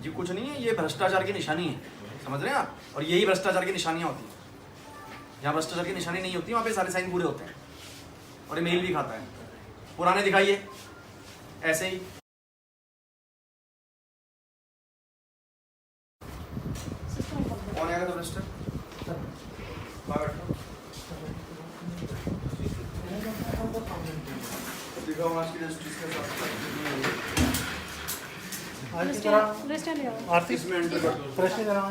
ये कुछ नहीं है, ये भ्रष्टाचार की निशानी है, समझ रहे हैं आप। और यही भ्रष्टाचार की निशानियाँ होती हैं। जहाँ भ्रष्टाचार की निशानी नहीं होती वहाँ पे सारे साइन पूरे होते हैं। और ये मेल भी खाता है। पुराने दिखाइए ऐसे ही। कौन आएगा तो रजिस्टर? दिखाओ आज की रजिस्ट्री के साथ। आरती इसमें एंटर कर दो। प्रश्न करा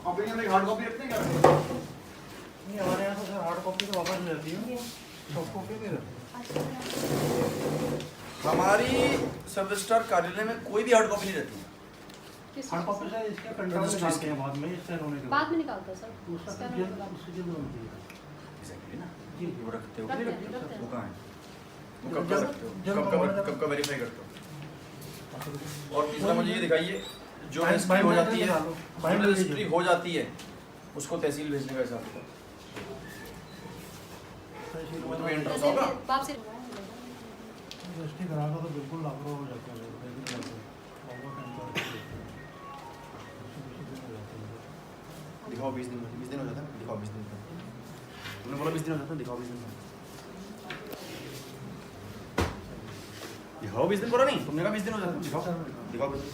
कॉपी में हार्ड कॉपी रखते हैं क्या? नहीं, हमारे यहाँ तो सर हार्ड कॉपी तो वापस मिलती है, सॉफ्ट कॉपी नहीं रहती। हमारी सब रजिस्ट्रार कार्यालय में कोई भी हार्ड कॉपी नहीं रहती है। हार्ड कॉपी सर इसके प्रिंटर में निकालते हैं बाद में, इससे होने के बाद में निकालता है सर। उसका उससे जल्द होती है एग्जैक्टली ना। जी। वो रखते हो, रखते हैं। वो कहाँ है? वो कब का रखते हो? कब का वेरीफाई करते हो? और तीसरा मुझे ये दिखाइए, जो रजिस्ट्री हो जाती है, जो रजिस्ट्री हो जाती है उसको तहसील भेजने का हिसाब होता है। वो तो इंटरेस्ट होगा। बाप से रजिस्ट्री कराना तो बिल्कुल लापरवाह हो जाता है। दिखाओ 20 दिन हो जाता है। दिखाओ 20 दिन। तुमने बोला 20 दिन हो जाता है, दिखाओ 20 दिन। दिखाओ 20 दिन बोला नहीं, तुमने कहा 20 दिन हो जाता है। दिखाओ 20 दिन।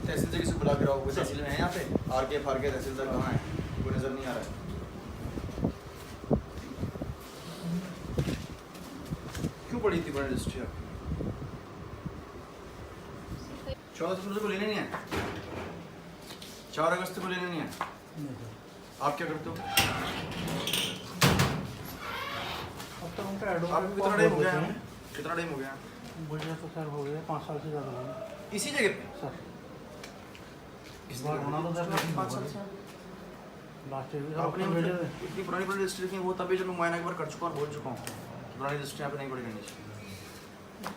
तहसील से किसी बुला के रहो। वो तहसील में है यहाँ पे? आर के तहसीलदार कहाँ है? कोई नजर नहीं आ रहा है। क्यों पड़ी थी बड़ी रजिस्ट्री आपकी? 14 सितंबर को लेने नहीं है, 4 अगस्त को लेने नहीं है। आप क्या करते हो? अब तक उनका एडवोकेट आपको कितना टाइम हो गया है? कितना टाइम हो गया? मुझे तो सर हो गया 5 साल से ज़्यादा हो गया इसी जगह पे सर। इस बार होना तो सर 5 साल से लास्ट ईयर आपने इतनी पुरानी रजिस्ट्री थी, वो तभी जब मैं मुआयना एक बार कर चुका और बोल चुका हूँ पुरानी रजिस्ट्री यहाँ पे नहीं पड़ी रहनी चाहिए।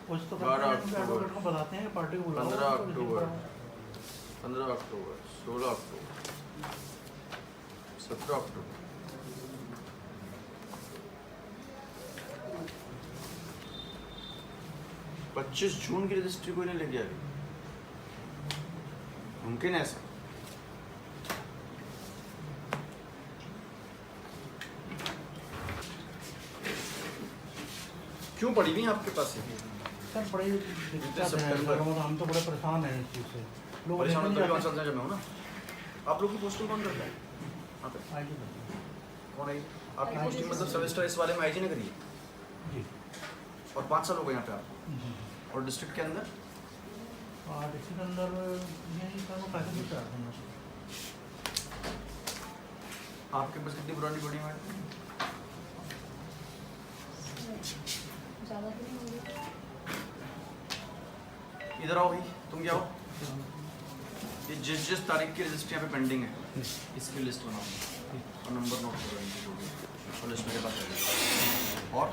कुछ तो 12 एडवोकेट को बताते हैं पार्टी को बुलाओ। 15 अक्टूबर 16 अक्टूबर 17 अक्टूबर 25 जून की रजिस्ट्री कोई नहीं ले गया। मुमकिन है ऐसा? क्यों पड़ी नहीं आपके पास ये? सर बड़े दिक्कत है, हम तो बड़े परेशान हैं इस चीज़ से। लोग परेशान लेके होते नहीं हैं जाते। जब मैं हूँ ना। आप लोग की पोस्टिंग कौन करता है? यहाँ पे आईटी करते हैं। कौन है? आपकी पोस्टिंग मतलब सब रजिस्ट्रार इस वाले में आईजी ने करी है जी। और 5 साल हो गए यहाँ पे आप। जी। और डिस्ट्रिक्ट के अंदर और इसके अंदर यही सर वो पैसे भी चाहते हैं। आपके पास कितनी पुरानी बड़ी है? ज़्यादा तो नहीं होगी। इधर आओ भाई, तुम क्या हो? ये जिस तारीख की रजिस्ट्री यहाँ पे पेंडिंग है इसकी लिस्ट बनाओ और नंबर नोट करो इनकी जो भी और लिस्ट मेरे पास है। और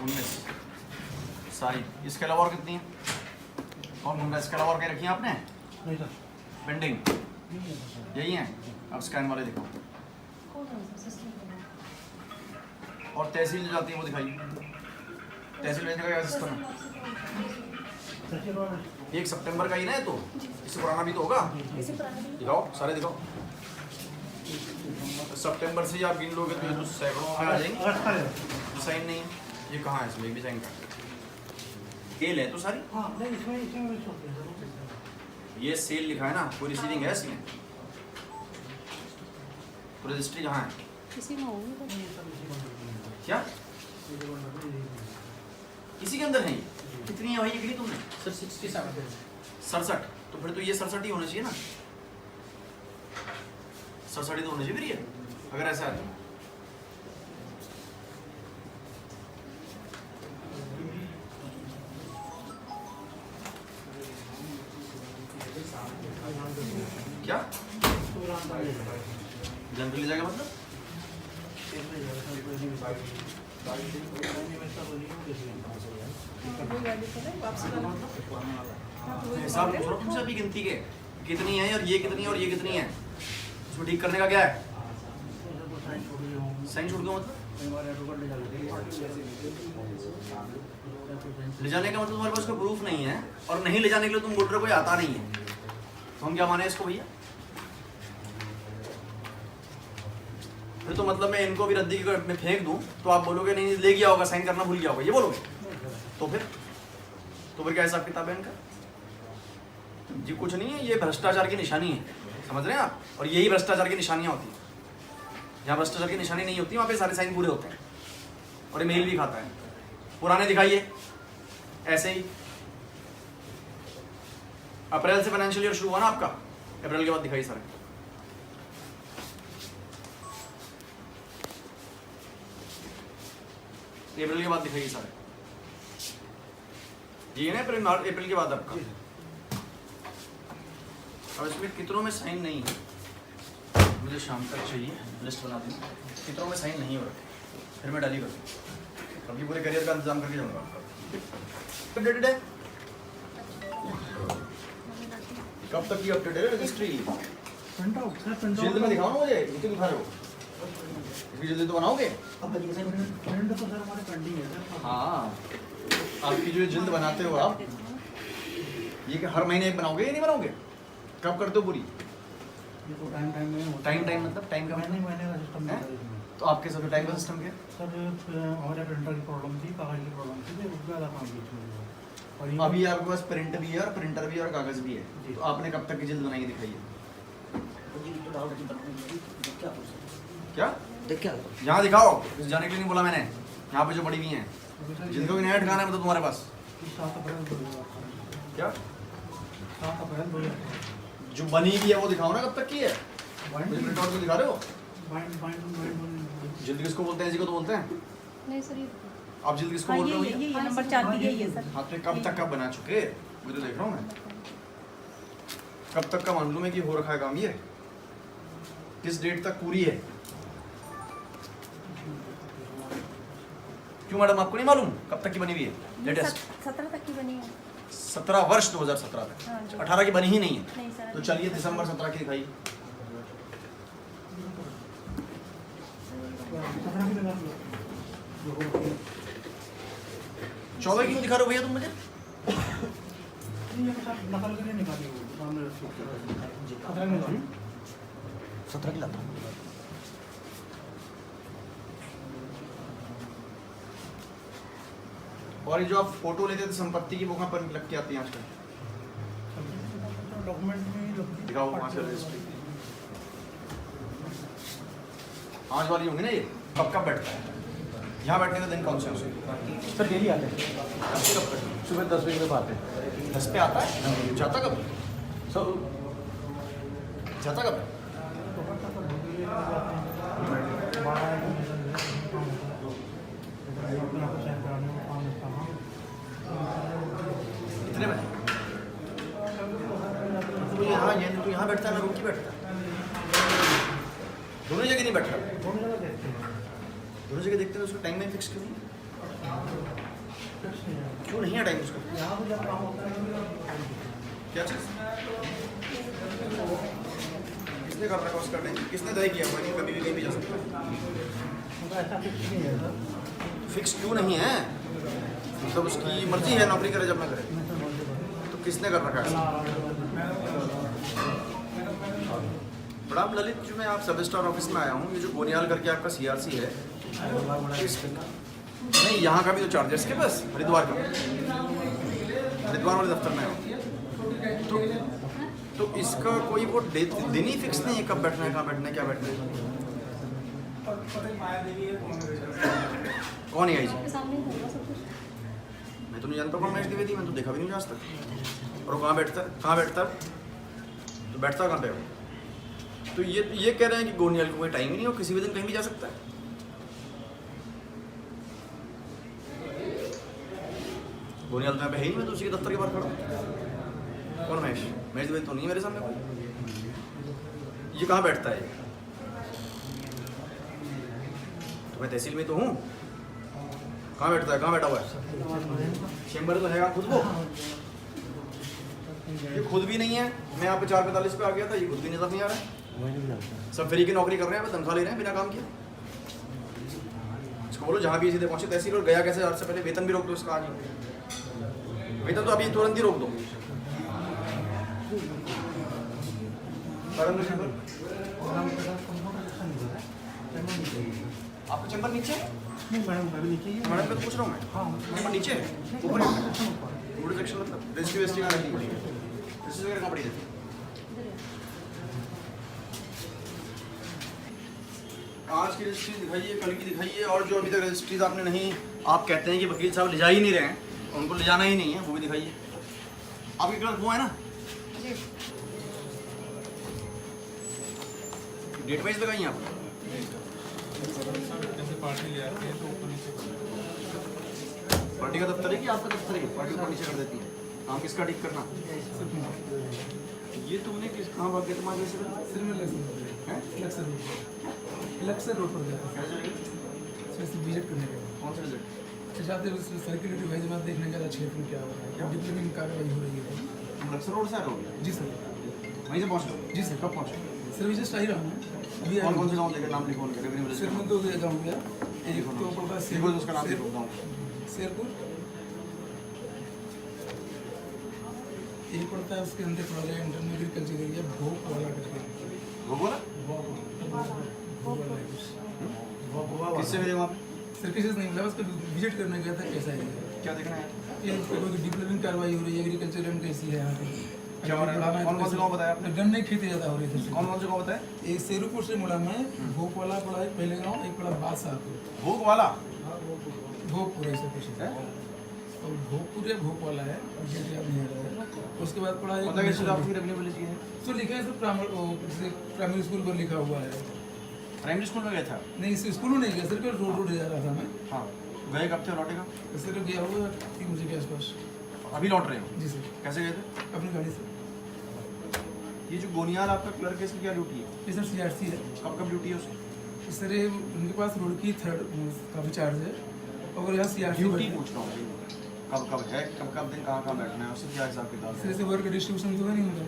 19 सारी, इसके अलावा और कितनी है? कौन घूम रहा है? इसके अलावा और क्या रखी है आपने नहीं सर, पेंडिंग? नहीं है सर। यही है। अब स्कैन वाले दिखाओ। कौन है सर सिस्टम में? और तहसील जो जाती है वो दिखाइए। तहसील भेजने का क्या सिस्टम है? तहसील वाले 1 सितंबर का ही ना है, तो इससे पुराना भी तो होगा। इसी पुराने भी दिखाओ, सारे दिखाओ। सितंबर से ही आप गिन लोगे तो ये तो सैकड़ों में आ जाएंगे। अगस्त का है। साइन नहीं है, ये कहाँ है? इसमें भी साइन का सेल है तो सारी। हाँ नहीं, इसमें मिक्स होते हैं सर। ये सेल लिखा है ना, कोई रिसीविंग है इसमें? तो रजिस्ट्री कहाँ है? इसी में होंगे तो। नहीं सर, इसी को नहीं है। क्या इसी को नहीं है। इसी के अंदर है ये? कितनी है भाई ये गिनी तुमने? सर 67 67। तो फिर तो ये 67 ही होना चाहिए ना। 67 ही तो होना चाहिए फिर ये, अगर ऐसा है तो। क्या जनरली जाएगा मतलब? हिसाब पूछ रहा हूं तुमसे अभी गिनती के, कितनी है और ये कितनी है और ये कितनी है, उसमें ठीक करने का क्या है? साइन छूट गया मतलब? कई बार एडवोकेट ले जाते हैं ले जाने का मतलब तुम्हारे पास कोई प्रूफ नहीं है, और नहीं ले जाने के लिए तुम बोल रहे हो कोई आता नहीं है, तो हम क्या माने इसको भैया? फिर तो मतलब मैं इनको भी रद्दी में फेंक दूं तो आप बोलोगे नहीं ले गया होगा, साइन करना भूल गया होगा, ये बोलोगे? तो फिर क्या हिसाब किताब है इनका? जी कुछ नहीं है, ये भ्रष्टाचार की निशानी है, समझ रहे हैं आप? और यही भ्रष्टाचार की निशानियां होती हैं। जहाँ भ्रष्टाचार की निशानी नहीं होती वहाँ पे सारे साइन पूरे होते हैं, और ये मेल भी खाता है। पुराने दिखाइए ऐसे ही। अप्रैल से फाइनेंशियल ईयर शुरू हुआ ना आपका, अप्रैल के बाद दिखाइए सारे। अप्रैल के बाद दिखाइए सारे, ये है ना अप्रैल के बाद आपका। और इसमें कितनों में साइन नहीं है, मुझे शाम तक चाहिए, लिस्ट बना दूँ कितनों में साइन नहीं हो रखे, फिर मैं डाली करूँ। अभी पूरे करियर का इंतजाम करके जाऊँगा। अपडेटेड है? कब तक की अपडेटेड है registry? Print out sir, print जल्द में दिखाओ ना मुझे, इतनी दिखा रहे हो, इसकी जल्दी तो बनाओगे? प्रिंट तो सर हमारे पेंडिंग है सर। हाँ, आपकी जो जल्द बनाते हो आप, ये कि हर महीने एक बनाओगे या नहीं बनाओगे? कब करते हो पूरी? ये तो टाइम में होता है। टाइम मतलब टाइम का महीने महीने का सिस्टम है? है इसमें। तो आपके सब टाइम का सिस्टम क्या? सर हमारे प्रिंटर की प्रॉब्लम थी, कागज की प्रॉब्लम थी, तो रुक गया था काम बीच में। और ये अभी आपके पास प्रिंट भी है और प्रिंटर भी है और कागज भी है, जी। तो आपने कब तक की जल्द बनाई दिखाई है? क्या? यहाँ दिखाओ, इस जाने के लिए नहीं बोला मैंने, यहाँ पे जो बड़ी हुई हैं जिनको भी नया ठिकाना है मतलब तुम्हारे पास 7 अप्रैल 2018 क्या 7 अप्रैल 2018 जो बनी भी है वो दिखाओ ना, कब तक की है? प्रिंट आउट को दिखा रहे हो? जल्द किसको बोलते हैं? इसी को तो बोलते हैं। नहीं सर, ये आप जल्द किसको हाँ, बोल रहे हो? ये नंबर 4 दिया ये सर। हाँ तो कब तक का बना चुके, मैं तो देख रहा हूँ मैं, कब तक का मालूम है कि हो रखा है काम, ये किस डेट तक पूरी है? क्यों मैडम आपको नहीं मालूम कब तक की बनी हुई है? लेटेस्ट 17 तक की बनी है। 17 वर्ष 2017 हाँ तक, जी। 18 की बनी ही नहीं है। नहीं सर, तो चलिए दिसंबर 17 की दिखाइए। 14 की क्यों दिखा रहे हो भैया तुम मुझे? नकल के लिए निकाली वो सामने 17 की लाता। और ये जो आप फोटो लेते थे संपत्ति की, वो कहाँ पर लग के आती है आजकल? डॉक्यूमेंट में दिखाओ वहाँ से रजिस्ट्री। आज वाली होंगी ना ये, कब कब बैठता है? यहाँ बैठने का दिन कौन से होते? सर डेली आते हैं, कब तक? सुबह 10 बजे तक आते हैं। 10 पे आता है? जाता कब? सर जाता कब? कितने बजे? तो यहाँ बैठता है ना, रुक के बैठता है? दोनों जगह नहीं बैठता? दोनों जगह देखते हैं, उसका टाइम में फिक्स क्यों नहीं? क्यों नहीं है टाइम उसका? यहाँ पे जब काम होता है क्या चीज़? किसने कर रखा उसका टाइम? किसने तय किया हुआ कि कभी भी कहीं भी जा सकता है? उनका ऐसा फिक्स नहीं है सर। फिक्स क्यों नहीं है? मतलब उसकी मर्जी है, नौकरी करे जब ना करे, तो किसने कर रखा है? प्रणाम ललित, जो मैं आप सब स्टार ऑफिस में आया हूँ, ये जो गोनियाल करके आपका सीआरसी है, नहीं यहाँ का भी तो चार्ज है इसके पास, हरिद्वार का, हरिद्वार वाले दफ्तर में आया तो इसका कोई वो दिन ही फिक्स नहीं है कब बैठना है, कहाँ बैठना है, क्या बैठना है? कौन है आई जी? आपके सामने ही होगा सब कुछ। मैं तो नहीं जानता कौन महेश द्विवेदी, मैं तो देखा भी नहीं आज तक। और वो कहाँ बैठता है? कहाँ बैठता है? तो बैठता कहाँ पे हो? तो ये कह रहे हैं कि गोनियाल को कोई टाइम ही नहीं हो, किसी भी दिन कहीं भी जा सकता है। गोनियाल तो यहाँ पे है ही, मैं तो उसी के दफ्तर के बाहर खड़ा हूँ। कौन महेश? महेश द्विवेदी तो नहीं है मेरे सामने कोई। ये कहाँ बैठता है? तो मैं तहसील में तो हूँ, कहाँ बैठता है? कहाँ बैठा हुआ है? चेंबर तो है खुद को, ये खुद भी नहीं है। मैं यहाँ पे 4:45 पे आ गया था, ये खुद भी नजर नहीं आ रहा है। सब फ्री की नौकरी कर रहे हैं, तनख्वाह ले रहे हैं बिना काम किए। इसको बोलो जहाँ भी सीधे पहुँचे तहसील और गया कैसे और से पहले वेतन भी रोक दो इसका आज ही। वेतन तो अभी तुरंत ही रोक दो। आपका चैम्बर नीचे है? नहीं मैडम मैं भी नीचे ही हूँ। मैडम का पूछ रहा हूँ मैं। हाँ चैम्बर नीचे है? ऊपर है? बूढ़े सेक्शन मतलब रजिस्ट्री वेस्ट्री कहाँ रखनी पड़ी है? रजिस्ट्री वगैरह कहाँ पड़ी रहती है? आज की रजिस्ट्री दिखाइए, कल की दिखाइए, और जो अभी तक रजिस्ट्रीज आपने नहीं, आप कहते हैं कि वकील साहब ले जा ही नहीं रहे हैं, उनको ले जाना ही नहीं है, वो भी दिखाइए। आपके क्लर्क वो है ना? डेट वाइज लगाइए आप। पार्टी का दफ्तर है कि आपका दफ्तर है? पार्टी ऊपर नीचे कर देती है। काम किसका ठीक करना? ये तुमने किस कहाँ भाग गया तुम्हारे से? इलेक्शन रोड पर गया था कैसे लगे? विजिट करने गया कौन सा रिजल्ट? जाते सर्कुलेटरी वाइज में देखने गया था क्षेत्र में क्या हो रहा है, क्या डिप्लोमेंट कार्रवाई हो रही है। तुम लक्सर रोड से आ रहे हो? जी सर। वहीं से पहुँच रहे हो? जी सर। कब पहुँचे? सर विजिट आ ही रहा हूँ अभी। कौन कौन से गाँव देकर नाम लिखो उनके रेवेन्यू सिर में तो गाँव गया, एक तो पड़ता है लिखो उसका नाम लिखो गाँव। शेरपुर, एक पड़ता है उसके अंदर थोड़ा गया इंटरनल एग्रीकल्चर एरिया भोप वाला करके। वो बोला? किससे मिले वहाँ पे? सर किसी से नहीं मिला, बस विजिट करने गया था कैसा है क्या देखना है? ये कोई डिप्लोमेंट कार्रवाई हो रही है, एग्रीकल्चर लैंड कैसी है यहाँ पे, क्या हो रहा है? कौन कौन से गाँव बताया आपने? गन्ने की खेती ज़्यादा हो रही थी। कौन कौन से गाँव बताया? एक शेरूपुर से मुड़ा में भोप वाला पड़ा है पहले गाँव, एक पड़ा बादशाहपुर। भोग वाला? भोगपुर ऐसा कुछ है, और भोगपुर या भोप वाला है, मुझे याद नहीं आ रहा है। उसके बाद पड़ा पता है कैसे आपकी रेवेन्यू पुलिस की है? तो लिखा है सर प्राइमरी स्कूल पर लिखा हुआ है। प्राइमरी स्कूल में गया था? नहीं स्कूल में नहीं गया सर, रोड रोड जा रहा था मैं। हाँ। गए कब थे और लौटे कब? सर गया हुआ 3 बजे के आसपास। अभी लौट रहे हो? जी सर। कैसे गए थे? अपनी गाड़ी से। ये जो गोनियाल आपका क्लर्क है इसकी क्या ड्यूटी है? ये सर CRC है कब कब ड्यूटी है उसकी? सर। ये उनके पास रोड की 3rd काफ़ी चार्ज है, और यहाँ CRC ड्यूटी पूछ रहा हूँ कब कब है, कब कब दिन कहाँ कहाँ बैठना है, उससे क्या हिसाब किताब सर है? ऐसे वर्क डिस्ट्रीब्यूशन तो नहीं होता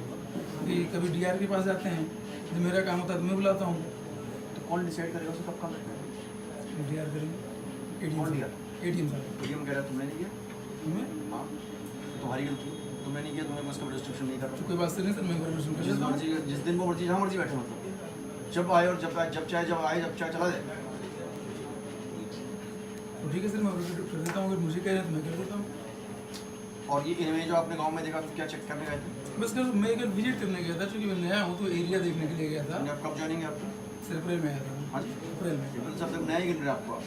कि कभी DR के पास जाते हैं, जब मेरा काम होता है तो मैं बुलाता हूँ, तो कौन डिसाइड करेगा उसे कब कहाँ बैठना है? DR करेंगे। कौन दिया? ATM साहब। ATM कह रहा है तुमने नहीं किया? मैं हाँ, तुम्हारी गलती है, तुमने नहीं किया, तुमने उसका डिस्ट्रिब्यूशन नहीं करा। कोई बात से नहीं सर, मैं वर्क जिस डिस्ट्रीब्यूशन मर्जी, जिस दिन वो मर्जी जहाँ मर्जी बैठे मतलब, जब आए और जब आए, जब चाहे चला जाए। तो ठीक है सर, मैं वर्क कर देता हूँ, अगर मुझे कह रहे हैं तो मैं कर देता हूँ। और ये इनमें जो आपने गांव में देखा तो क्या चेक करने गए थे? बस कर मैं एक विजिट करने गया था, क्योंकि मैं नया हूँ तो एरिया देखने के लिए गया था। आप कब ज्वाइनिंग है आपकी? सर अप्रैल में आया था। हाँ जी, अप्रैल में। केवल साहब तक नया ही गिन रहे आपको आप।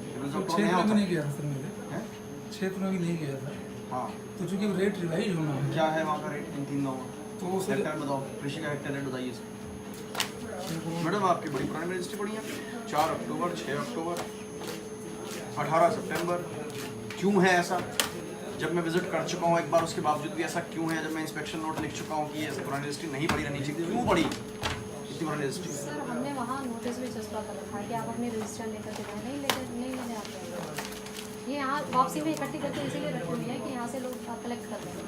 केवल तो साहब तो क्षेत्र नया में होता नहीं गया था सर, मेरे है? क्षेत्र में भी नहीं गया था, हाँ। तो चूँकि रेट रिवाइज होना है क्या है वहाँ का रेट इन 3 गाँव? तो वो सर हेक्टेयर बताओ, कृषि का हेक्टेयर रेट बताइए इसका। मैडम आपकी बड़ी पुरानी रजिस्ट्री पड़ी है, 4 अक्टूबर, 6 अक्टूबर, 18 सितंबर। क्यों है ऐसा? जब मैं विजिट कर चुका हूँ एक बार, उसके बावजूद भी ऐसा क्यों है? जब मैं इंस्पेक्शन नोट लिख चुका हूँ कि ऐसे पुरानी रजिस्ट्री नहीं पड़ी रहनी चाहिए, क्यों पड़ी इतनी पुरानी रजिस्ट्री? सर हमने वहाँ नोटिस भी चस्पा कर रखा है कि आप अपने रजिस्टर लेकर के जाएं, नहीं लेने आते हैं। ये यहाँ वापसी में इकट्ठी करके इसीलिए रखी हुई है कि यहाँ से लोग कलेक्ट कर रहे हैं।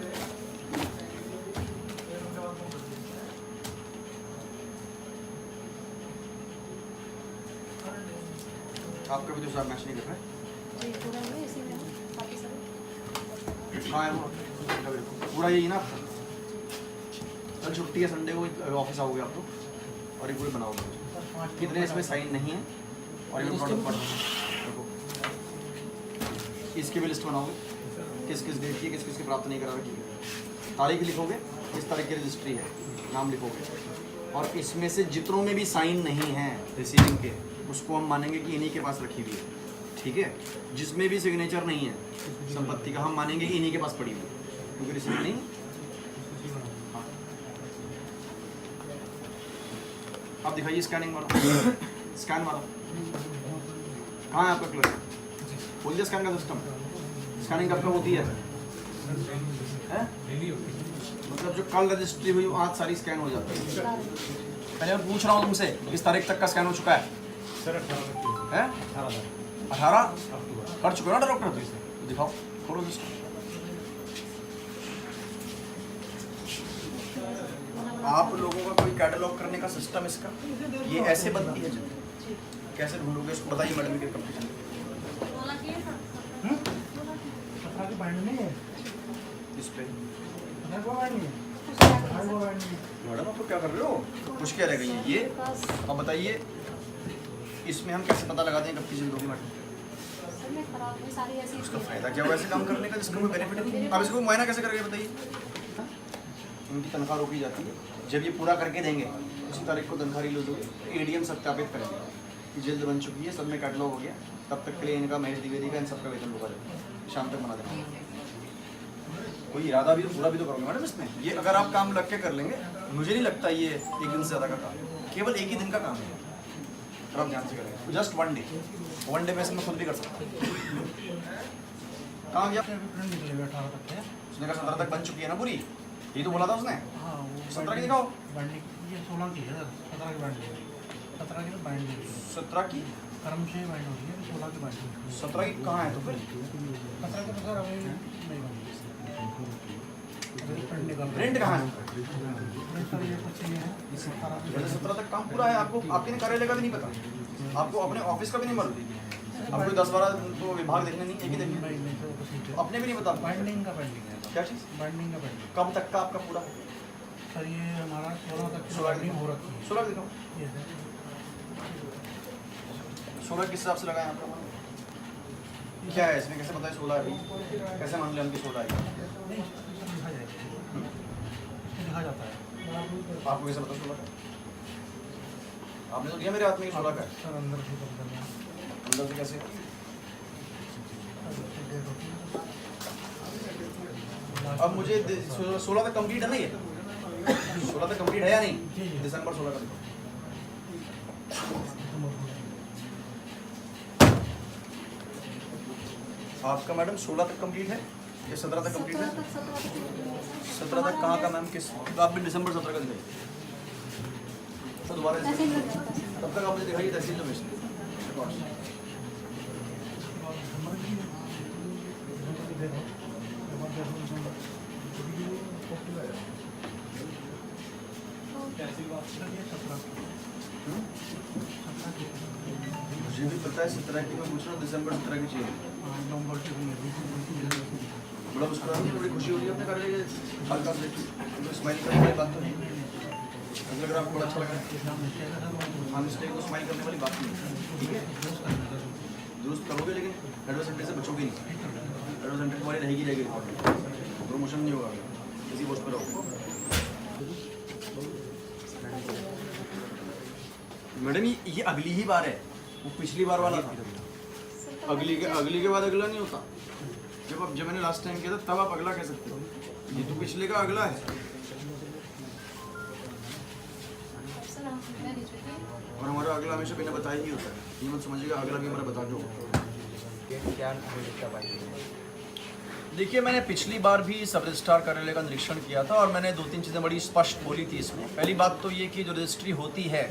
आपका भी तो साहब मैच नहीं कर रहा है? जी पूरा नहीं, इसीलिए बाकी सब हाँ है वो पूरा यही ना आपका? कल छुट्टी है, संडे को ऑफिस आओगे आप लोग और एक पूरे बनाओगे। कितने इसमें साइन नहीं है और ये देखो इसकी भी लिस्ट बनाओगे, किस किस डेट की, किस किस की प्राप्त नहीं करा रखी है, तारीख लिखोगे, किस तारीख की रजिस्ट्री है, नाम लिखोगे, और इसमें से जितनों में भी साइन नहीं है रिसीविंग के, उसको हम मानेंगे कि इन्हीं के पास रखी हुई है, ठीक है? जिसमें भी सिग्नेचर नहीं है संपत्ति का, हम मानेंगे कि इन्हीं के पास पड़ी हुई है, क्योंकि रिसीविंग नहीं। हाँ। आप दिखाइए स्कैनिंग वाला, स्कैन वाला कहाँ है आपका क्लर्क? खोल दिया स्कैन का सिस्टम? स्कैनिंग कब कब होती है? मतलब जो कल रजिस्ट्री हुई आज सारी स्कैन हो जाती है। पहले मैं पूछ रहा हूँ तुमसे, किस तारीख तक का स्कैन हो चुका है? सर 18 कर चुके हो ना डॉक्टर? तो दिखाओ, खोलो सिस्टम। आप लोगों का कोई कैटलॉग करने का सिस्टम इसका? ये ऐसे बनती है? कैसे ढूंढोगे इसको? बताइए मैडम के कंपटीशन। 17 की बैंड नहीं है, इस पे 17 को बैंड नहीं है, 18 को बैंड नहीं है। मैडम आप तो क्या कर रहे हो? कुछ क्या रह गई है ये? अब बताइए इसमें हम कैसे पता लगा दें कब की जिल्द होगी मैडम? उसका फायदा क्या हुआ ऐसे काम करने का जिसका कोई बेनिफिट नहीं? आप इसको मुआयना कैसे करेंगे बताइए? इनकी तनख्वाह रोकी जाती है, जब ये पूरा करके देंगे उसी तारीख को तनख्वाह रिलीज होगी, एडीएम सत्यापित करेंगे कि जिल्द बन चुकी है, सब में कैटलॉग हो गया, तब तक के लिए इनका महेश द्विवेदी का इन सबका वेतन रोका जाएगा, शाम तक बना देना। कोई इरादा भी तो पूरा भी तो करोगे मैडम इसमें। ये अगर आप काम लग के कर लेंगे, मुझे नहीं लगता ये एक दिन से ज़्यादा का काम, केवल एक ही दिन का काम है, अगर आप ध्यान से करेंगे जस्ट 1 डे में इसमें खुद भी कर सकते हैं। कहाँ गया? प्रिंट निकले हुए 18 तक है। उसने कहा 17 तक बन चुकी है ना पूरी, यही तो बोला था उसने। हाँ वो 17 की दिखाओ। बैंड ये 16 की है सर, 17 की बैंड है, 17 की तो बैंड है, 17 की कर्म से बैंड होती है, 16 की बैंड है। 17 की कहाँ है तो फिर? 17 की तो सर अभी नहीं बनी, प्रिंट निकल प्रिंट कहाँ है? प्रिंट सर ये कुछ नहीं है, 18 की 17 तक काम पूरा है। आपको आपके कार्यालय का भी नहीं पता, आपको अपने ऑफिस का भी नहीं मालूम, आपको 10-12 तो विभाग देखने नहीं, एक ही देखने, नहीं तो कुछ नहीं, अपने भी नहीं पता। बाइंडिंग का पेंडिंग है, क्या चीज़? बाइंडिंग का पेंडिंग। कब तक का आपका पूरा? सर ये हमारा 16 तक की 16 बाइंडिंग हो रखी है। 16 दिखाओ। ये सर 16 किस हिसाब से लगाए आपका? क्या है इसमें, कैसे बताए 16 अभी? कैसे मान लें हम कि 16 है? नहीं लिखा जाएगा, लिखा जाता है आपको कैसे पता 16 का? आपने तो दिया मेरे हाथ में 16 का है। सर अंदर से कर देना है। अंदर से कैसे? अब मुझे 16 तक कंप्लीट है ना ये? 16 तक कंप्लीट है या नहीं? दिसंबर 16 का दिखाओ। आपका मैडम 16 तक कंप्लीट है या 17 तक कंप्लीट है? 17 तक कहाँ का मैम? किस आप भी दिसंबर 17 का दिखाइए तो दोबारा तब तक आप मुझे दिखाइए तहसील में मुझे भी पता है 17 की, मैं पूछ रहा हूँ दिसंबर 17 की चाहिए। बड़ा मुस्कुरा रही है, बड़ी खुशी हो रही है अपने कार्यालय के हल्का से, तो स्माइल करने वाली बात तो नहीं। अगर आपको बड़ा अच्छा लगा हम मिस्टेक को स्माइल करने वाली बात नहीं है, ठीक है? दुरुस्त करोगे लेकिन एडवर्सेंटेज से बचोगे नहीं, एडवर्सेंटेज तुम्हारी रहेगी रिकॉर्ड, प्रमोशन नहीं होगा, इसी पोस्ट पर रहोगे। मैडम ये अगली ही बार है, वो पिछली बार वाला था। अगली के बाद अगला नहीं होता। जब मैंने लास्ट टाइम किया था तब आप अगला कह सकते हो, ये तो पिछले का अगला है। और हमारा अगला हमेशा बिना बताए ही होता है, ये मत समझिएगा अगला भी हमारा बता दो। देखिए मैंने पिछली बार भी सब रजिस्ट्रार कार्यालय का निरीक्षण किया था और मैंने 2-3 चीज़ें बड़ी स्पष्ट बोली थी इसमें। पहली बात तो ये कि जो रजिस्ट्री होती है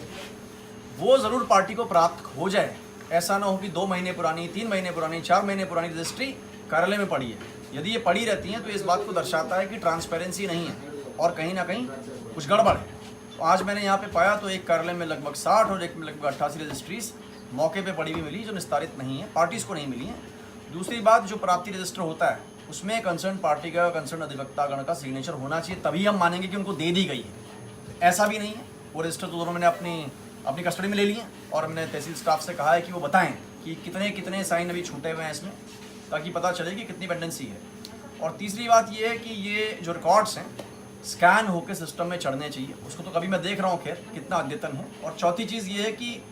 वो ज़रूर पार्टी को प्राप्त हो जाए, ऐसा ना हो कि 2 महीने पुरानी, 3 महीने पुरानी, 4 महीने पुरानी रजिस्ट्री कार्यालय में पड़ी है। यदि ये पड़ी रहती हैं तो इस बात को दर्शाता है कि ट्रांसपेरेंसी नहीं है और कहीं ना कहीं कुछ गड़बड़ है। तो आज मैंने यहाँ पे पाया तो एक कार्यालय में लगभग 60 और एक में लगभग 88 रजिस्ट्रीज मौके पे पड़ी हुई मिली जो निस्तारित नहीं है, पार्टीज़ को नहीं मिली हैं। दूसरी बात, जो प्राप्ति रजिस्टर होता है उसमें कंसर्न पार्टी का, कंसर्न अधिवक्तागण का सिग्नेचर होना चाहिए, तभी हम मानेंगे कि उनको दे दी गई है। ऐसा भी नहीं है, वो रजिस्टर तो दोनों मैंने अपनी कस्टडी में ले लिए और मैंने तहसील स्टाफ से कहा है कि वो बताएं कि कितने कितने साइन अभी छूटे हुए हैं इसमें, ताकि पता चले कि कितनी पेंडेंसी है। और तीसरी बात ये है कि ये जो रिकॉर्ड्स हैं स्कैन होकर सिस्टम में चढ़ने चाहिए, उसको तो कभी मैं देख रहा हूँ खैर कितना अद्यतन है। और चौथी चीज़ ये है कि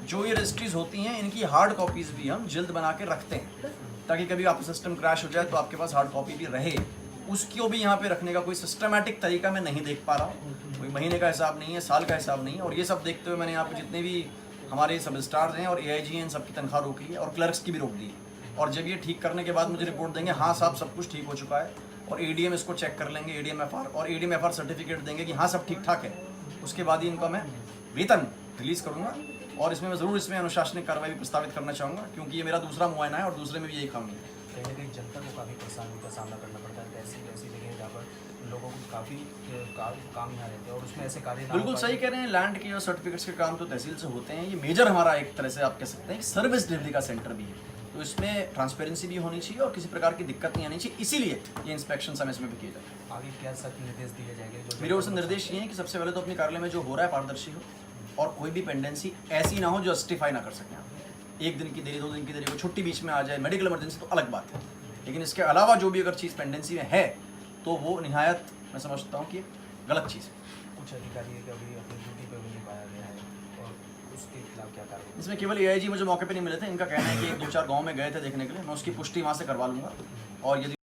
जो ये रजिस्ट्रीज होती हैं इनकी हार्ड कॉपीज़ भी हम जल्द बना के रखते हैं, ताकि कभी आपका सिस्टम क्रैश हो जाए तो आपके पास हार्ड कॉपी भी रहे। उसको भी यहाँ पे रखने का कोई सिस्टमैटिक तरीका मैं नहीं देख पा रहा हूँ, कोई महीने का हिसाब नहीं है, साल का हिसाब नहीं है। और ये सब देखते हुए मैंने यहाँ पे जितने भी हमारे सब स्टार्स हैं और AIG हैं, इन सबकी तनख्वाह रोक ली है और क्लर्क्स की भी रोक दी है। और जब ये ठीक करने के बाद मुझे रिपोर्ट देंगे हाँ साहब सब कुछ ठीक हो चुका है, और ADM इसको चेक कर लेंगे, ADM FR, और ADM FR सर्टिफिकेट देंगे कि हाँ सब ठीक ठाक है, उसके बाद ही इनका मैं वेतन रिलीज़ करूँगा। और इसमें मैं ज़रूर इसमें अनुशासनिक कार्रवाई भी प्रस्तावित करना चाहूँगा, क्योंकि ये मेरा दूसरा मुआयना है और दूसरे में भी यही काम है। कहीं ना कहीं जनता को काफ़ी परेशानी का सामना करना पड़ता है, ऐसी जगह जहाँ पर लोगों को काफ़ी काम यहाँ रहते हैं और उसमें ऐसे कार्य बिल्कुल सही कह रहे हैं। लैंड के और सर्टिफिकेट्स के काम तो तहसील से होते हैं। ये मेजर हमारा एक तरह से आप कह सकते हैं कि सर्विस डिलीवरी का सेंटर भी है। तो इसमें ट्रांसपेरेंसी भी होनी चाहिए और किसी प्रकार की दिक्कत नहीं आनी चाहिए, इसीलिए ये इंस्पेक्शन समय समय पर किए जाते हैं। आगे क्या सख्त निर्देश दिए जाएंगे? जो मेरे ओर से निर्देश ये है कि सबसे पहले तो अपने कार्यालय में जो हो रहा है पारदर्शी हो और कोई भी पेंडेंसी ऐसी ना हो जो जस्टिफाई ना कर सकें आप। 1 दिन की देरी, 2 दिन की देरी, कोई छुट्टी बीच में आ जाए, मेडिकल इमरजेंसी तो अलग बात है, लेकिन इसके अलावा जो भी अगर चीज़ पेंडेंसी में है तो वो निहायत मैं समझता हूँ कि गलत चीज़ है। कुछ अधिकारी है कि अभी अपनी ड्यूटी पे भी नहीं पाया गया है और उसके खिलाफ क्या कार्रवाई? इसमें केवल एआईजी मुझे मौके पे नहीं मिले थे, इनका कहना है कि 1-2-4 गाँव में गए थे देखने के लिए, मैं उसकी पुष्टि वहाँ से करवा लूँगा और यदि